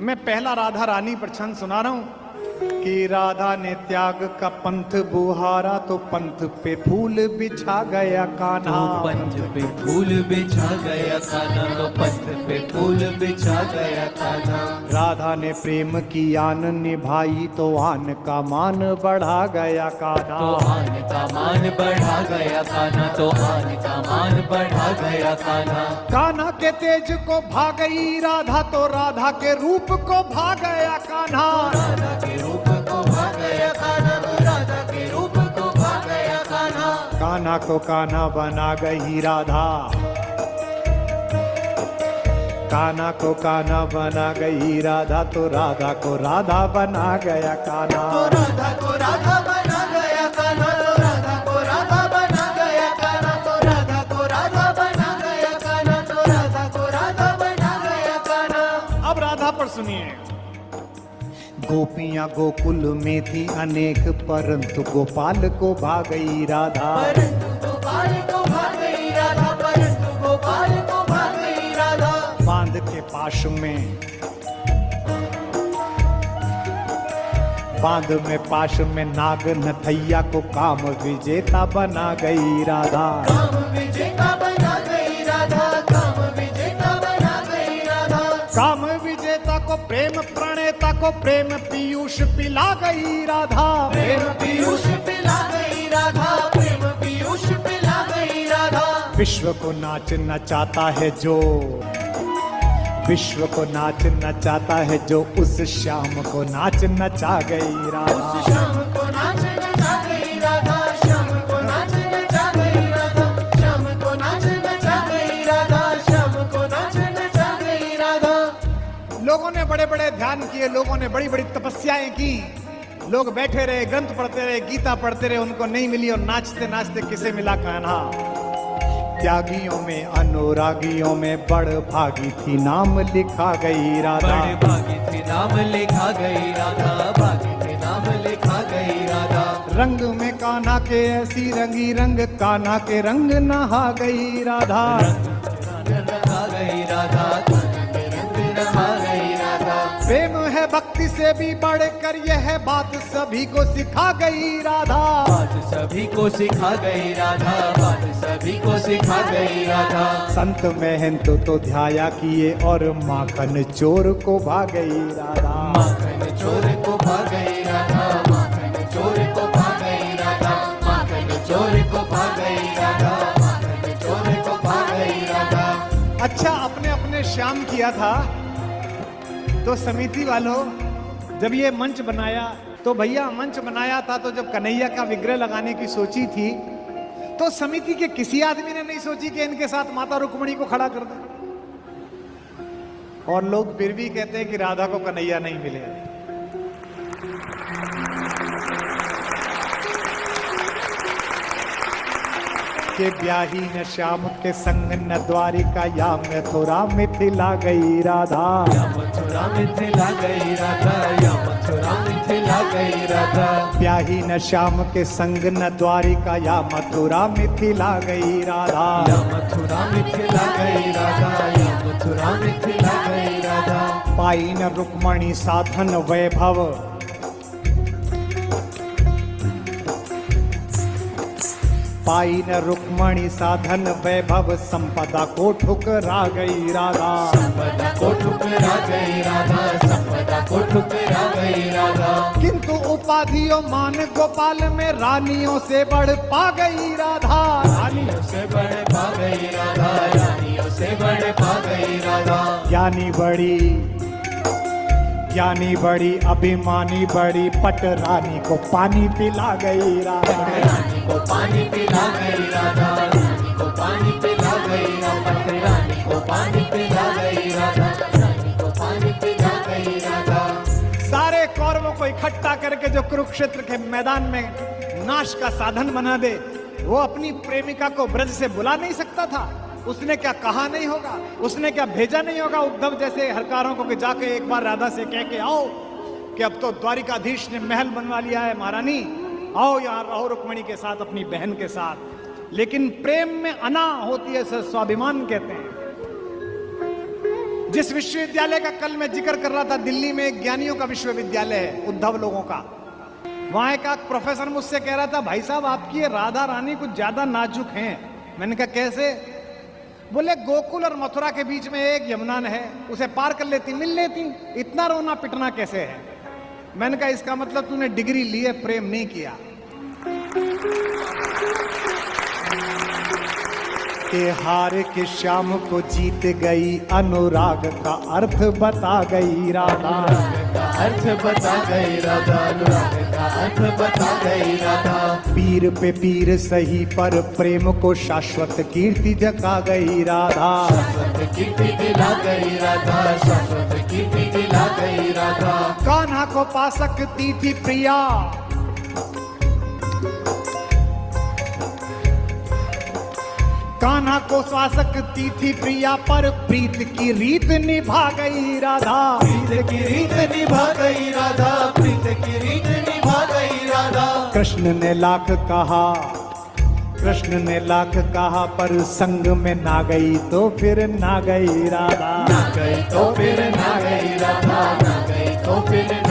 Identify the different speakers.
Speaker 1: मैं पहला राधा रानी पर छंद सुना रहा हूं कि राधा ने त्याग का पंथ बुहारा तो पंथ पे फूल बिछा गया कान्हा।
Speaker 2: तो पंथ पे फूल बिछा गया कान्हा, तो पंथ पे फूल बिछा गया कान्हा।
Speaker 1: राधा ने प्रेम की आन निभाई तो आन का मान बढ़ा गया कान्हा।
Speaker 2: तो आन का मान बढ़ा गया कान्हा, तो आन का मान बढ़ा गया कान्हा।
Speaker 1: कान्हा के तेज को भा गई राधा तो राधा के रूप को भा गया कान्हा।
Speaker 2: राधा के रूप को भा गया कान्हा, तो राधा के रूप को भा गया कान्हा।
Speaker 1: कान्हा को कान्हा बना गई राधा, कान्हा को कान्हा बना गई राधा तो राधा को राधा बना गया कान्हा।
Speaker 2: तो राधा को राधा बना गया कान्हा, तो राधा को राधा बना गया कान्हा। तो राधा को राधा बना गया कान्हा, तो राधा को राधा बना गया कान्हा।
Speaker 1: अब राधा पर सुनिए। गोपियां गोकुल में थी अनेक परंतु गोपाल को भा गई राधा।
Speaker 2: परंतु गोपाल को भा गई राधा, परंतु गोपाल को भा गई राधा।
Speaker 1: बांध के पाश में, बांध में पाश में नाग नथैया को काम विजेता बना गई राधा।
Speaker 2: काम विजेता बना गई राधा, काम विजेता बना गई राधा।
Speaker 1: काम विजेता को प्रेम प्रणेता को प्रेम पीयूष पिला गई राधा।
Speaker 2: प्रेम पीयूष पिला गई राधा, प्रेम पीयूष पिला गई राधा।
Speaker 1: विश्व को नाच नचाता है जो, विश्व को नाच नचाता है जो उस श्याम को नाच नचा गई राधा।
Speaker 2: उस शाम को नाच नचा गई राधा, शाम को नाच नचा गई राधा। शाम को नाच नचा गई राधा, शाम को नाच नचा गई राधा।
Speaker 1: लोगों ने बड़े बड़े ध्यान किए, लोगों ने बड़ी बड़ी तपस्याएं की, लोग बैठे रहे, ग्रंथ पढ़ते रहे, गीता पढ़ते रहे, उनको नहीं मिली और नाचते नाचते किसे मिला कान्हा। त्यागियों में अनुरागियों में बड़ भागी थी नाम लिखा गई राधा।
Speaker 2: बड़े भागी थी नाम लिखा गई राधा, भागी थी नाम लिखा गई राधा।
Speaker 1: रंग में कान्हा के ऐसी रंगी रंग, कान्हा के रंग नहा गई राधा।
Speaker 2: रंग नहा गई राधा, रंग नहा गई राधा।
Speaker 1: प्रेम है भक्ति से भी बढ़कर यह बात सभी को सिखा गई राधा।
Speaker 2: बात सभी को सिखा गई राधा, बात सभी को सिखा गई राधा।
Speaker 1: संत महंत तो ध्याया किए और माखन चोर को भा गई राधा।
Speaker 2: माखन चोर को भा गई राधा, माखन चोर को भा गई राधा। माखन चोर को भा गई राधा, माखन चोर को भा गई राधा।
Speaker 1: अच्छा, अपने अपने श्याम किया था तो समिति वालों जब ये मंच बनाया तो भैया मंच बनाया था तो जब कन्हैया का विग्रह लगाने की सोची थी तो समिति के किसी आदमी ने नहीं सोची कि इनके साथ माता रुक्मणी को खड़ा कर दे। और लोग फिर भी कहते हैं कि राधा को कन्हैया नहीं मिले। के ब्याही न श्याम के संग न द्वारिका या मथुरा मिथिला गई राधा।
Speaker 2: या मथुरा मिथिला गई राधा, या मथुरा मिथिला गई राधा।
Speaker 1: ब्याही न श्याम के संग न द्वारिका या मथुरा मिथिला गई राधा।
Speaker 2: या मथुरा मिथिला गई राधा, या मथुरा मिथिला गई राधा।
Speaker 1: पाई न रुक्मणी साधन वैभव, पाई न रुक्मणी साधन वैभव संपदा को ठुकरा गई राधा।
Speaker 2: संपदा को ठुकरा गई राधा, संपदा को ठुकरा गई राधा।
Speaker 1: किंतु उपाधियों मान गोपाल में रानियों से बढ़ पा गई राधा।
Speaker 2: रानियों से बड़े पा गई राधा, रानियों से बड़े पा गई राधा।
Speaker 1: ज्ञानी बड़ी, ज्ञानी बड़ी अभिमानी बड़ी पट रानी को पानी पिला गई राधा।
Speaker 2: रानी को पानी पिला गई राधा, रानी को पानी पिला गई राधा। रानी को पानी पिला गई राधा, रानी को पानी पिला गई राधा।
Speaker 1: सारे कौरवों को इकट्ठा करके जो कुरुक्षेत्र के मैदान में नाश का साधन बना दे, वो अपनी प्रेमिका को ब्रज से बुला नहीं सकता था। उसने क्या कहा नहीं होगा, उसने क्या भेजा नहीं होगा उद्धव जैसे हरकारों को कि जाके एक बार राधा से कह के आओ कि अब तो द्वारिकाधीश ने महल बनवा लिया है, महारानी आओ यहाँ रहो रुक्मणी के साथ, अपनी बहन के साथ। लेकिन प्रेम में अना होती है, स्वाभिमान कहते हैं। जिस विश्वविद्यालय का कल मैं जिक्र कर रहा था, दिल्ली में एक ज्ञानियों का विश्वविद्यालय है, उद्धव लोगों का। वहां एक प्रोफेसर मुझसे कह रहा था, भाई साहब आपकी ये राधा रानी कुछ ज्यादा नाजुक हैं। मैंने कहा कैसे? बोले गोकुल और मथुरा के बीच में एक यमुना है, उसे पार कर लेती, मिल लेती, इतना रोना पिटना कैसे है? मैंने कहा इसका मतलब तूने डिग्री ली है, प्रेम नहीं किया। के हार के श्याम को जीत गई, अनुराग का अर्थ बता गई राधा।
Speaker 2: अर्थ बता गई राधा, अनुराग का अर्थ बता गई राधा।
Speaker 1: पीर पे पीर सही पर प्रेम को शाश्वत कीर्ति जगा गई राधा।
Speaker 2: शाश्वत कीर्ति दिला गई राधा, शाश्वत कीर्ति दिला गई राधा।
Speaker 1: कान्हा को पा सकती थी प्रिया, कान्हा को पा सकती थी प्रिया, पर प्रीत की रीत निभा गई राधा।
Speaker 2: प्रीत की रीत निभा गई राधा, प्रीत की रीत निभा गई राधा।
Speaker 1: कृष्ण ने लाख कहा, कृष्ण ने लाख कहा, पर संग में ना गई तो फिर ना गई राधा।
Speaker 2: ना गई तो फिर ना गई राधा, ना गई तो फिर